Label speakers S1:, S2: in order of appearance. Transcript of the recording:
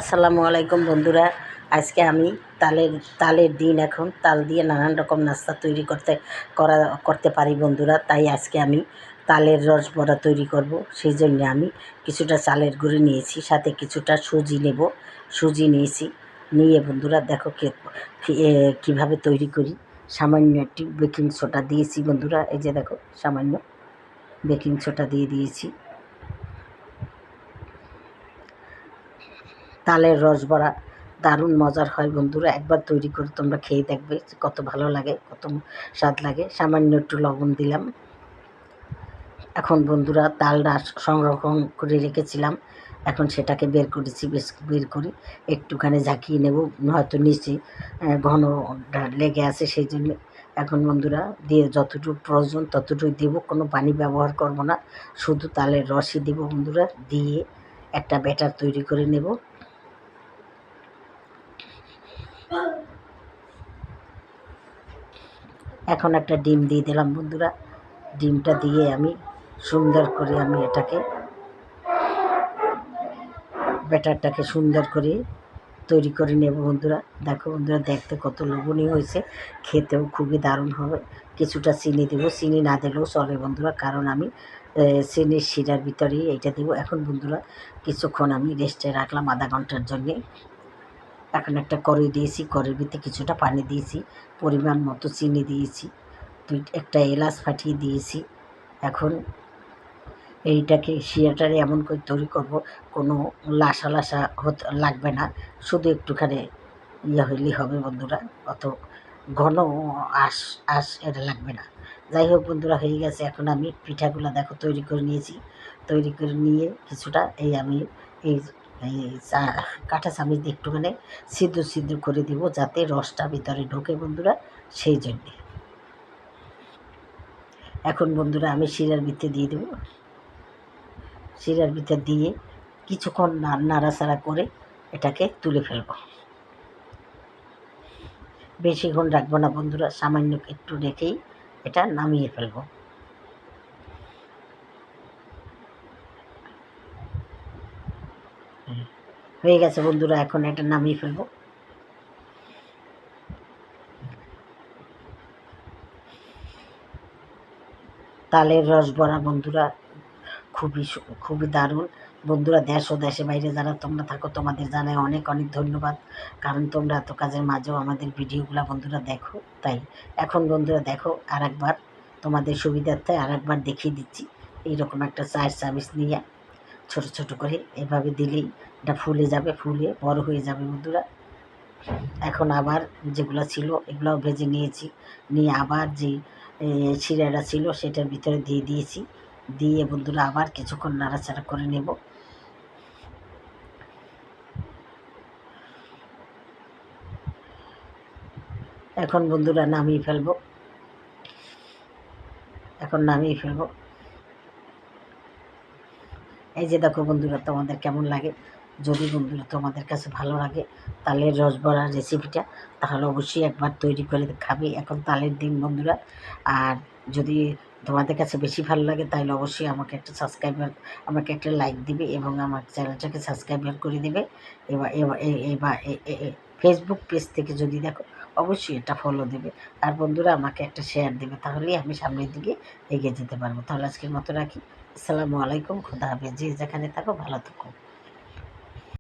S1: আসসালামু আলাইকুম বন্ধুরা। আজকে আমি তালের দিন, এখন তাল দিয়ে নানান রকম নাস্তা তৈরি করতে পারি বন্ধুরা। তাই আজকে আমি তালের রস বড়া তৈরি করব। সেই জন্য আমি কিছুটা চালের গুঁড়ি নিয়েছি, সাথে কিছুটা সুজি নিয়েছি। নিয়ে বন্ধুরা দেখো কীভাবে তৈরি করি। সামান্য একটি বেকিং সোডা দিয়েছি বন্ধুরা, এই যে দেখো সামান্য বেকিং সোডা দিয়ে দিয়েছি। তালের রস বড়া দারুণ মজার হয় বন্ধুরা, একবার তৈরি করে তোমরা খেয়ে দেখবে কত ভালো লাগে, কত স্বাদ লাগে। সামান্য একটু লবণ দিলাম। এখন বন্ধুরা তালটা সংরক্ষণ করে রেখেছিলাম, এখন সেটাকে বের করি একটুখানি ঝাঁকিয়ে নেব, হয়তো নিচে ঘন লেগে আছে সেই জন্য। এখন বন্ধুরা দিয়ে যতটুকু প্রয়োজন ততটুকু দেবো, কোনো পানি ব্যবহার করব না, শুধু তালের রসই দেবো বন্ধুরা। দিয়ে একটা ব্যাটার তৈরি করে নেব। এখন একটা ডিম দিয়ে দিলাম বন্ধুরা। ডিমটা দিয়ে আমি সুন্দর করে এটাকে ব্যাটারটাকে সুন্দর করে তৈরি করে নেব বন্ধুরা। দেখো বন্ধুরা, দেখতে কত লোভনীয় হয়েছে, খেতেও খুবই দারুণ হবে। কিছুটা চিনি দেবো, চিনি না দিলেও চলে বন্ধুরা, কারণ আমি চিনির শিরার ভিতরেই এইটা দেবো। এখন বন্ধুরা কিছুক্ষণ আমি রেস্টে রাখলাম আধা ঘন্টার জন্যে। এখন একটা কড়াই দিয়েছি, কড়াইয়ের ভিতরে কিছুটা পানি দিয়েছি, পরিমাণ মতো চিনি দিয়েছি, একটা এলাচ ফাটিয়ে দিয়েছি। এখন এইটাকে শিরাটারে এমন করে তৈরি করব, কোনো লাসা লাগবে না, শুধু একটুখানি হইলেই হবে বন্ধুরা, অত ঘন আঁশ এটা লাগবে না। যাই হোক বন্ধুরা, হয়ে গেছে। এখন আমি পিঠাগুলো দেখো তৈরি করে নিয়েছি। তৈরি করে নিয়ে কিছুটা আমি এই কাঁটা চামচ দিয়ে একটুখানি সিদ্ধ করে দিব, যাতে রসটা ভিতরে ঢোকে বন্ধুরা, সেই জন্যে। এখন বন্ধুরা আমি শিরার ভিতরে দিয়ে দেবো। শিরার ভিতর দিয়ে কিছুক্ষণ নাড়াচাড়া করে এটাকে তুলে ফেলব। বেশিক্ষণ রাখবো না বন্ধুরা, সামান্য একটু রেখেই এটা নামিয়ে ফেলব। হয়ে গেছে বন্ধুরা, এখন এটা নামিয়ে ফেলব। তালের রস বড়া বন্ধুরা খুবই দারুণ বন্ধুরা। দেশ ও দেশে বাইরে যারা তোমরা থাকো, তোমাদের জানাই অনেক অনেক ধন্যবাদ, কারণ তোমরা এত কাজের মাঝেও আমাদের ভিডিওগুলো বন্ধুরা দেখো। তাই এখন বন্ধুরা দেখো, আরেকবার তোমাদের সুবিধার্থে আরেকবার দেখিয়ে দিচ্ছি। এইরকম একটা চায়ের চামচ নিয়ে ছোট ছোট করে এভাবে দিলেই এটা ফুলে যাবে, ফুলে বড় হয়ে যাবে বন্ধুরা। এখন আবার যেগুলো ছিল এগুলোও ভেজে নিয়েছি, নিয়ে আবার যে শিরাটা ছিল সেটার ভিতরে দিয়ে দিয়েছি। দিয়ে বন্ধুরা আবার কিছুক্ষণ নাড়াচাড়া করে নেব। এখন বন্ধুরা নামিয়ে ফেলবো। এই যে দেখো বন্ধুরা, তোমাদের কেমন লাগে? যদি বন্ধুরা তোমাদের কাছে ভালো লাগে তালের রস বড়ার রেসিপিটা, তাহলে অবশ্যই একবার তৈরি করে খাবে। এখন তালের দিন বন্ধুরা। আর যদি তোমাদের কাছে বেশি ভালো লাগে তাহলে অবশ্যই আমাকে একটা লাইক দিবে এবং আমার চ্যানেলটাকে সাবস্ক্রাইবার করে দেবে। এবার ফেসবুক পেজ থেকে যদি দেখো অবশ্যই এটা ফলো দেবে। আর বন্ধুরা আমাকে একটা শেয়ার দেবে, তাহলেই আমি সামনের দিকে এগিয়ে যেতে পারবো। তাহলে আজকের মতো রাখি। আসসালামু আলাইকুম, খোদা হাফেজ। যে যেখানে থাকো ভালো থাকো।